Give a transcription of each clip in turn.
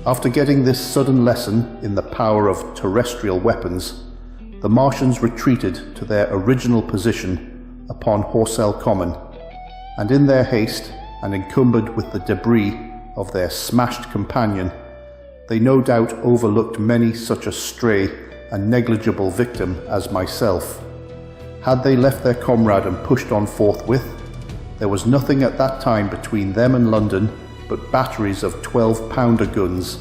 After getting this sudden lesson in the power of terrestrial weapons, the Martians retreated to their original position upon Horsell Common, and in their haste, and encumbered with the debris of their smashed companion, they no doubt overlooked many such a stray and negligible victim as myself. Had they left their comrade and pushed on forthwith, there was nothing at that time between them and London but batteries of 12-pounder guns,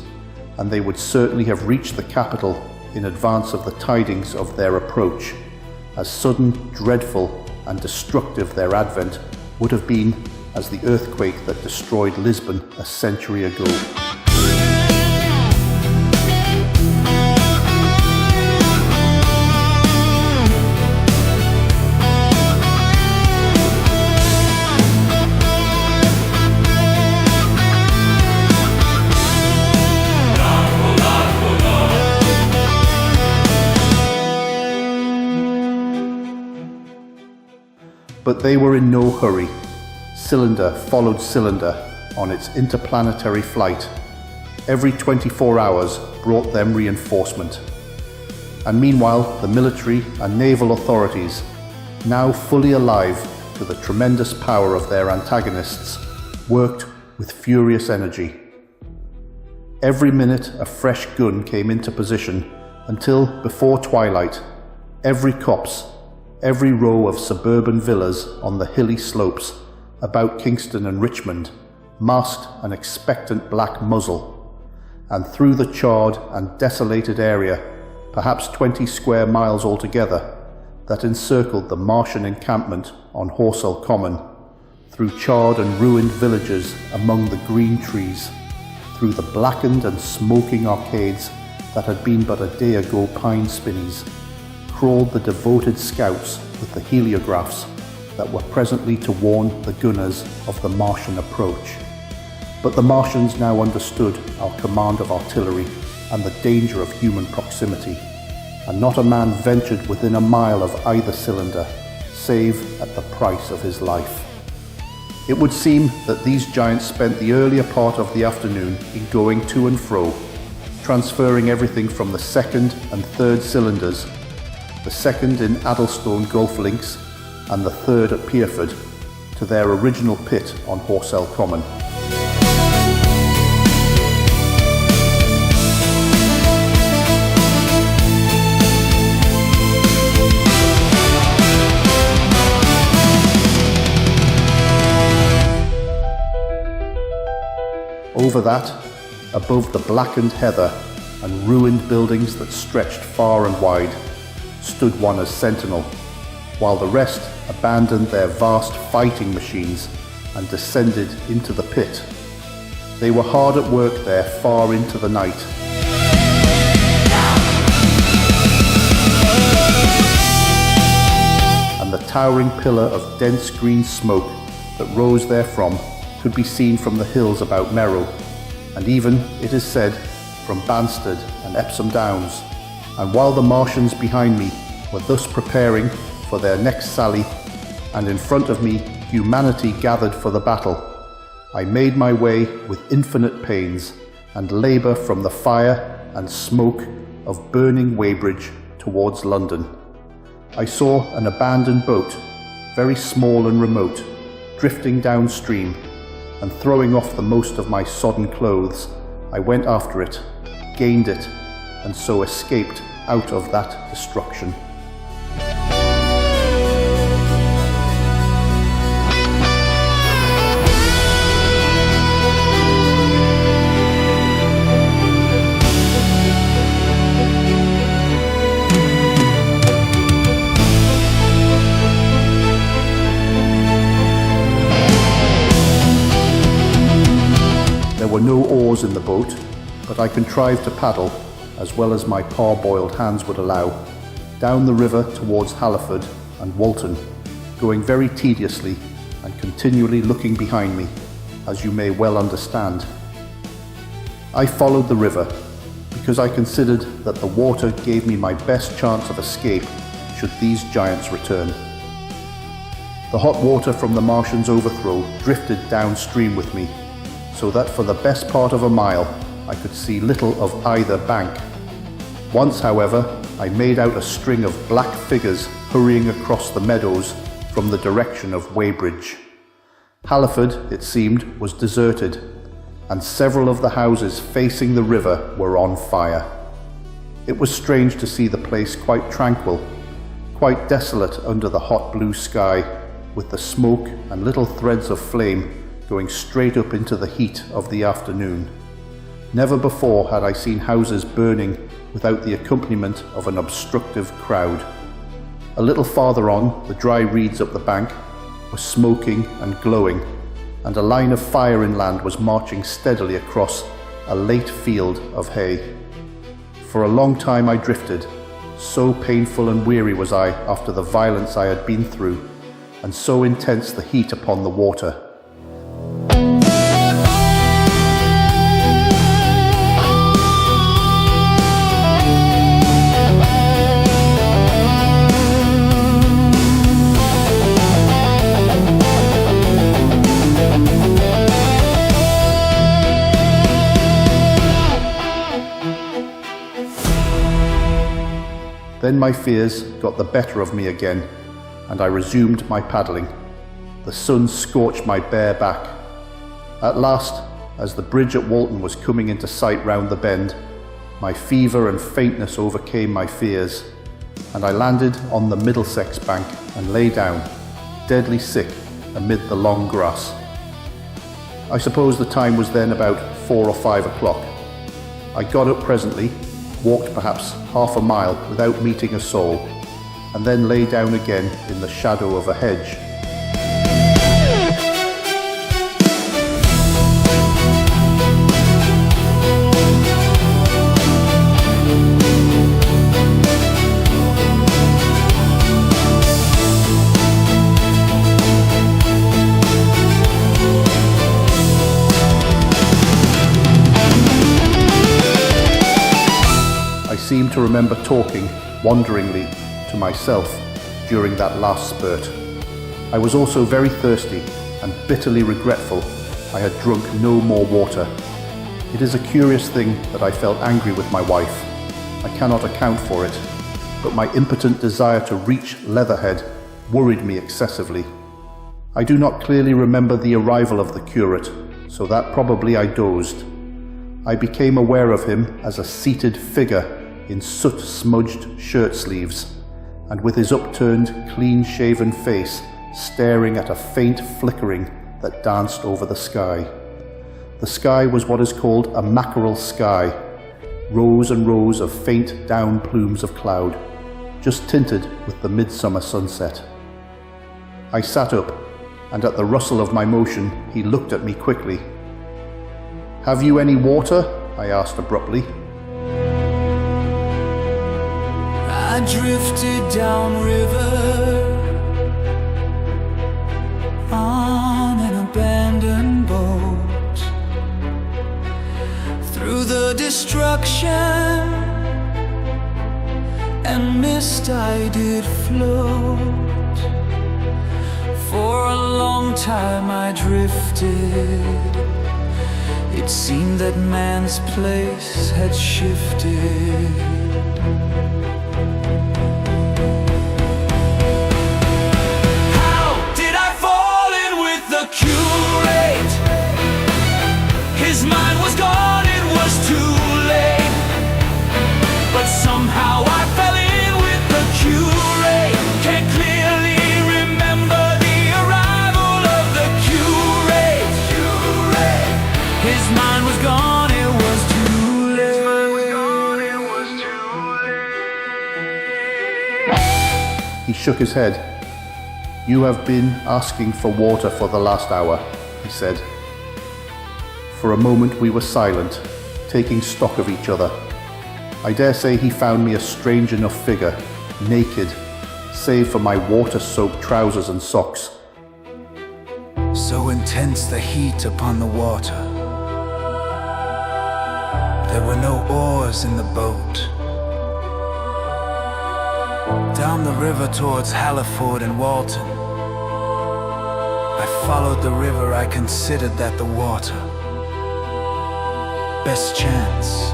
and they would certainly have reached the capital in advance of the tidings of their approach, as sudden, dreadful, and destructive their advent would have been as the earthquake that destroyed Lisbon a century ago. But they were in no hurry. Cylinder followed cylinder on its interplanetary flight. Every 24 hours brought them reinforcement. And meanwhile, the military and naval authorities, now fully alive to the tremendous power of their antagonists, worked with furious energy. Every minute a fresh gun came into position until, before twilight, every copse, every row of suburban villas on the hilly slopes about Kingston and Richmond masked an expectant black muzzle, and through the charred and desolated area, perhaps 20 square miles altogether, that encircled the Martian encampment on Horsell Common, through charred and ruined villages among the green trees, through the blackened and smoking arcades that had been but a day ago pine spinneys, crawled the devoted scouts with the heliographs that were presently to warn the gunners of the Martian approach. But the Martians now understood our command of artillery and the danger of human proximity, and not a man ventured within a mile of either cylinder, save at the price of his life. It would seem that these giants spent the earlier part of the afternoon in going to and fro, transferring everything from the second and third cylinders, the second in Addlestone Golf Links and the third at Pierford, to their original pit on Horsell Common. Over that, above the blackened heather and ruined buildings that stretched far and wide, stood one as sentinel, while the rest abandoned their vast fighting machines and descended into the pit. They were hard at work there far into the night. And the towering pillar of dense green smoke that rose therefrom could be seen from the hills about Merrow, and even, it is said, from Banstead and Epsom Downs. And while the Martians behind me were thus preparing for their next sally, and in front of me humanity gathered for the battle, I made my way with infinite pains and labour from the fire and smoke of burning Weybridge towards London. I saw an abandoned boat, very small and remote, drifting downstream, and throwing off the most of my sodden clothes, I went after it, gained it, and so escaped out of that destruction. There were no oars in the boat, but I contrived to paddle, as well as my parboiled hands would allow, down the river towards Halliford and Walton, going very tediously and continually looking behind me, as you may well understand. I followed the river because I considered that the water gave me my best chance of escape should these giants return. The hot water from the Martians' overthrow drifted downstream with me, so that for the best part of a mile I could see little of either bank. Once, however, I made out a string of black figures hurrying across the meadows from the direction of Weybridge. Halliford, it seemed, was deserted, and several of the houses facing the river were on fire. It was strange to see the place quite tranquil, quite desolate under the hot blue sky, with the smoke and little threads of flame going straight up into the heat of the afternoon. Never before had I seen houses burning without the accompaniment of an obstructive crowd. A little farther on, the dry reeds up the bank were smoking and glowing, and a line of fire inland was marching steadily across a late field of hay. For a long time I drifted, so painful and weary was I after the violence I had been through, and so intense the heat upon the water. Then my fears got the better of me again, and I resumed my paddling. The sun scorched my bare back. At last, as the bridge at Walton was coming into sight round the bend, my fever and faintness overcame my fears, and I landed on the Middlesex bank and lay down, deadly sick, amid the long grass. I suppose the time was then about 4 or 5 o'clock. I got up presently, walked perhaps half a mile without meeting a soul, and then lay down again in the shadow of a hedge. I seem to remember talking wonderingly to myself during that last spurt. I was also very thirsty and bitterly regretful I had drunk no more water. It is a curious thing that I felt angry with my wife. I cannot account for it, but my impotent desire to reach Leatherhead worried me excessively. I do not clearly remember the arrival of the curate, so that probably I dozed. I became aware of him as a seated figure in soot-smudged shirt sleeves, and with his upturned, clean-shaven face staring at a faint flickering that danced over the sky. The sky was what is called a mackerel sky, rows and rows of faint down plumes of cloud, just tinted with the midsummer sunset. I sat up, and at the rustle of my motion, he looked at me quickly. "Have you any water?" I asked abruptly. I drifted down river on an abandoned boat through the destruction and mist I did float. For a long time I drifted. It seemed that man's place had shifted. Curate, his mind was gone, it was too late, but somehow I fell in with the curate. Can't clearly remember the arrival of the curate. His mind was gone, it was too late. He shook his head. "You have been asking for water for the last hour," he said. For a moment we were silent, taking stock of each other. I dare say he found me a strange enough figure, naked, save for my water-soaked trousers and socks. So intense the heat upon the water. There were no oars in the boat. Down the river towards Halliford and Walton, I followed the river, I considered that the water best chance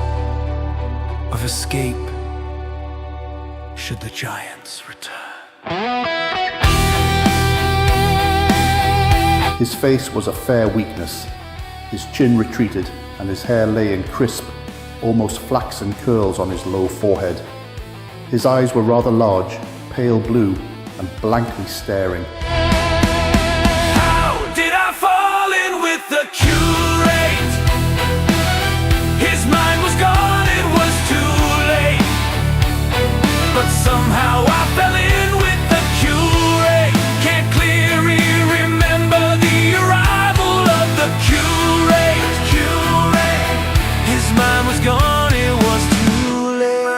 of escape should the giants return. His face was a fair weakness. His chin retreated, and his hair lay in crisp, almost flaxen curls on his low forehead. His eyes were rather large, pale blue, and blankly staring. How did I fall in with the curate? His mind was gone, it was too late. But somehow I fell in with the curate. Can't clearly remember the arrival of the curate. His mind was gone, it was too late.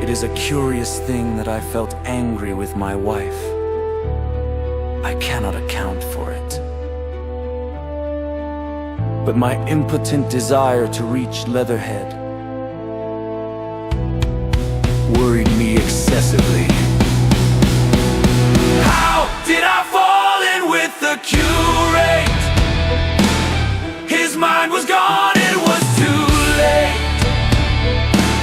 It is a curious thing that I felt angry with my wife. I cannot account for it. But my impotent desire to reach Leatherhead worried me excessively. How did I fall in with the curate? His mind was gone, it was too late.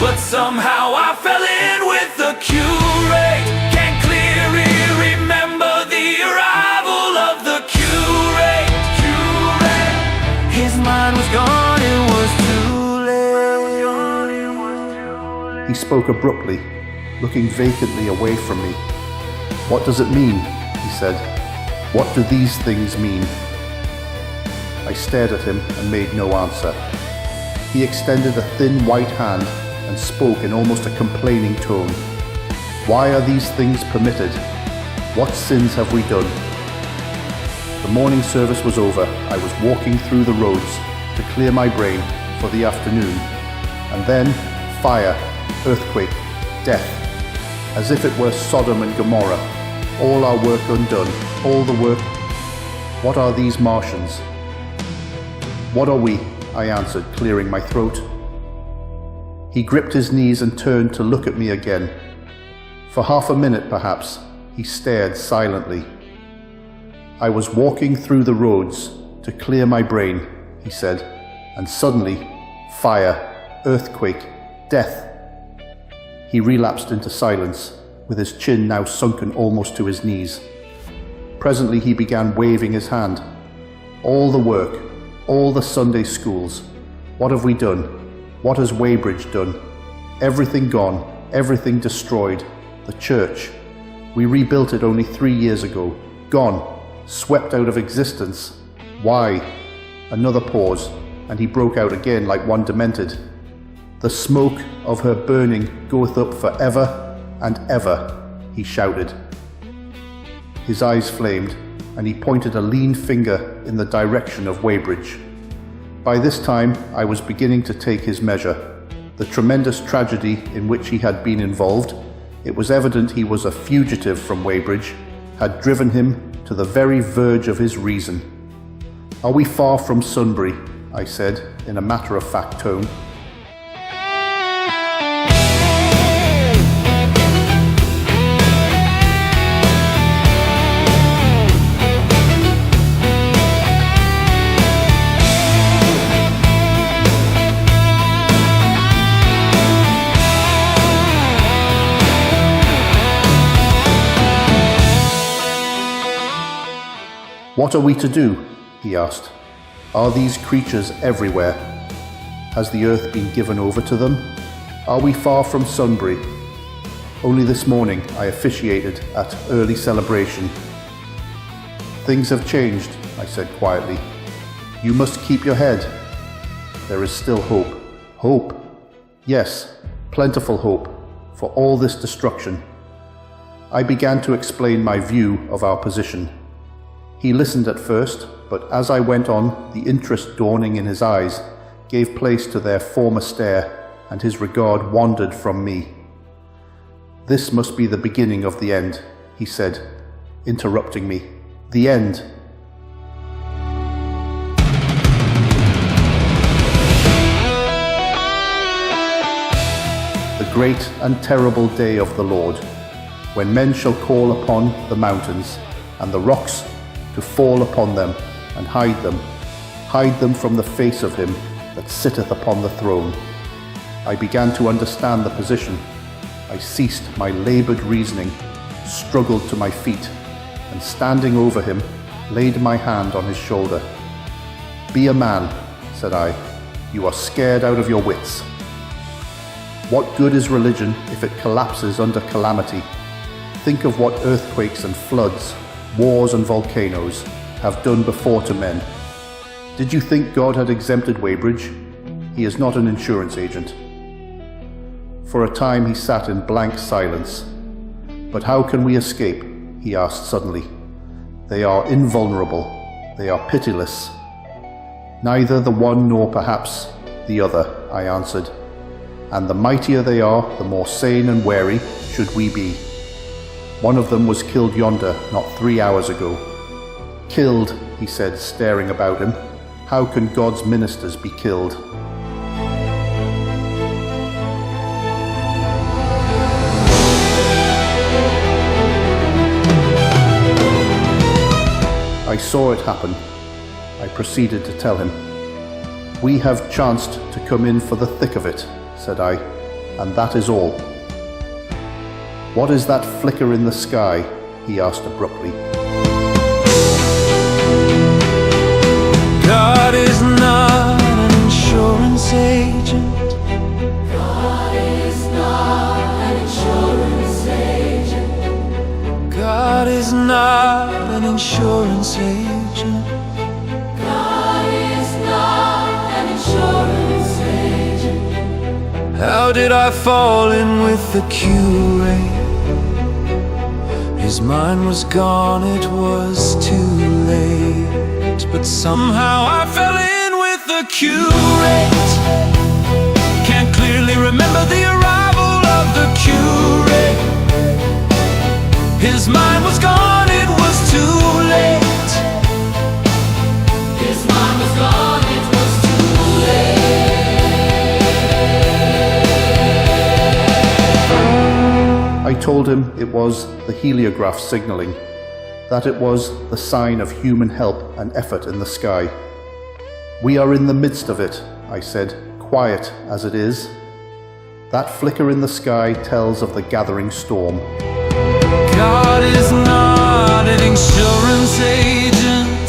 But somehow I fell in with the curate. Can't clearly remember the arrival of the curate. His mind was gone, it was too late. He spoke abruptly, looking vacantly away from me. "What does it mean?" he said. "What do these things mean?" I stared at him and made no answer. He extended a thin white hand and spoke in almost a complaining tone. "Why are these things permitted? What sins have we done?" The morning service was over. I was walking through the roads to clear my brain for the afternoon. And then, fire, earthquake, death. As if it were Sodom and Gomorrah. All our work undone. All the work. What are these Martians? "What are we?" I answered, clearing my throat. He gripped his knees and turned to look at me again. For half a minute, perhaps, he stared silently. "I was walking through the roads to clear my brain," he said, "and suddenly, fire, earthquake, death." He relapsed into silence, with his chin now sunken almost to his knees. Presently he began waving his hand. "All the work, all the Sunday schools. What have we done? What has Weybridge done? Everything gone, everything destroyed. The church. We rebuilt it only 3 years ago. Gone. Swept out of existence. Why?" Another pause, and he broke out again like one demented. "The smoke of her burning goeth up for ever and ever," he shouted. His eyes flamed, and he pointed a lean finger in the direction of Weybridge. By this time, I was beginning to take his measure. The tremendous tragedy in which he had been involved, it was evident he was a fugitive from Weybridge, had driven him to the very verge of his reason. "Are we far from Sunbury?" I said, in a matter-of-fact tone. "What are we to do?" he asked. "Are these creatures everywhere? Has the earth been given over to them? Are we far from Sunbury? Only this morning I officiated at early celebration." "Things have changed," I said quietly. "You must keep your head. There is still hope." "Hope? Yes, plentiful hope for all this destruction." I began to explain my view of our position. He listened at first, but as I went on, the interest dawning in his eyes gave place to their former stare, and his regard wandered from me. "This must be the beginning of the end," he said, interrupting me. "The end." "The great and terrible day of the Lord, when men shall call upon the mountains, and the rocks to fall upon them and hide them from the face of him that sitteth upon the throne. I began to understand the position. I ceased my laboured reasoning, struggled to my feet, and standing over him, laid my hand on his shoulder. "Be a man," said I. "You are scared out of your wits. What good is religion if it collapses under calamity? Think of what earthquakes and floods, wars and volcanoes have done before to men. Did you think God had exempted Weybridge? He is not an insurance agent." For a time he sat in blank silence. "But how can we escape?" he asked suddenly. "They are invulnerable. They are pitiless." "Neither the one nor perhaps the other," I answered. "And the mightier they are, the more sane and wary should we be. One of them was killed yonder not 3 hours ago." "Killed," he said, staring about him. "How can God's ministers be killed?" I saw it happen. I proceeded to tell him. "We have chanced to come in for the thick of it," said I, "and that is all." "What is that flicker in the sky?" he asked abruptly. God is not an insurance agent. God is not an insurance agent. God is not an insurance agent. God is not an insurance agent. How did I fall in with the curate? His mind was gone, it was too late. But somehow I fell in with the curate. Can't clearly remember the arrival of the curate. His mind was gone, it was too late. His mind was gone, it was too late. I told him it was the heliograph signaling, that it was the sign of human help and effort in the sky. "We are in the midst of it," I said, "quiet as it is. That flicker in the sky tells of the gathering storm." God is not an insurance agent.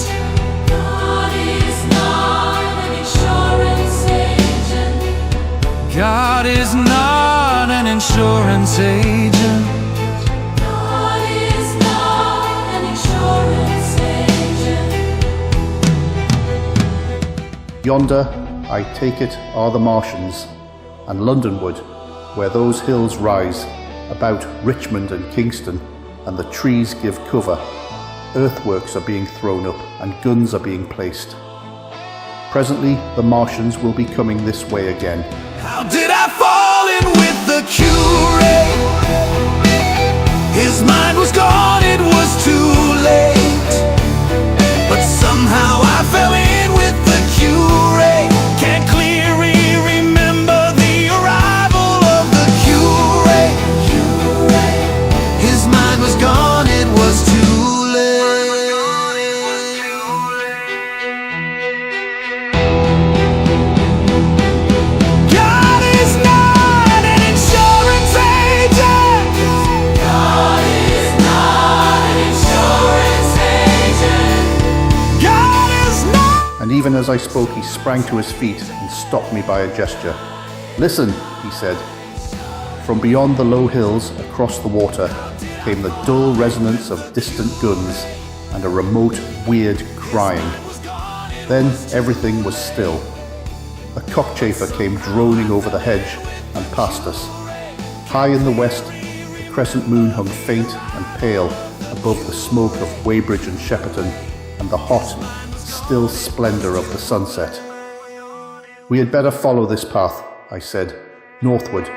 God is not an insurance agent. God is not an insurance agent. God is not an insurance agent. Yonder, I take it, are the Martians, and Londonward, where those hills rise, about Richmond and Kingston, and the trees give cover. Earthworks are being thrown up, and guns are being placed. Presently, the Martians will be coming this way again. How did I fall in with the curate? His mind was gone, it was too late. But somehow I fell in with the curate. Can't clearly remember the arrival of the curate. His mind was gone, it was too late. God is not an insurance agent. God is not an insurance agent. God is not. And even as I spoke, he sprang to his feet and stopped me by a gesture. "Listen," he said. From beyond the low hills, across the water, came the dull resonance of distant guns and a remote, weird crying. Then everything was still. A cockchafer came droning over the hedge and past us. High in the west, the crescent moon hung faint and pale above the smoke of Weybridge and Shepperton and the hot, still splendour of the sunset. "We had better follow this path," I said, "northward."